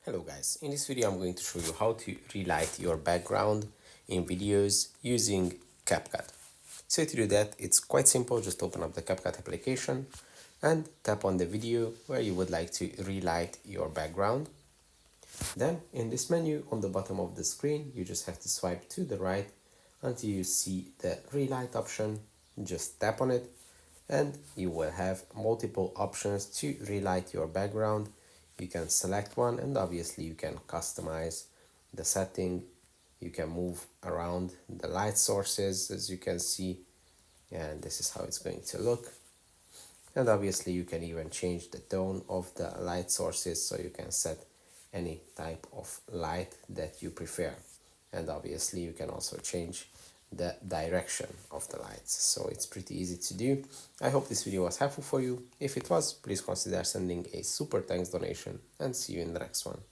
Hello guys, in this video I'm going to show you how to relight your background in videos using CapCut. So to do that, it's quite simple. Just open up the CapCut application and tap on the video where you would like to relight your background. Then in this menu on the bottom of the screen, you just have to swipe to the right until you see the relight option. Just tap on it and you will have multiple options to relight your background. You can select one and obviously you can customize the setting. You can move around the light sources as you can see, and this is how it's going to look. And obviously you can even change the tone of the light sources, so you can set any type of light that you prefer. And obviously you can also change the direction of the lights, so it's pretty easy to do. I hope this video was helpful for you. If it was, please consider sending a super thanks donation, and see you in the next one.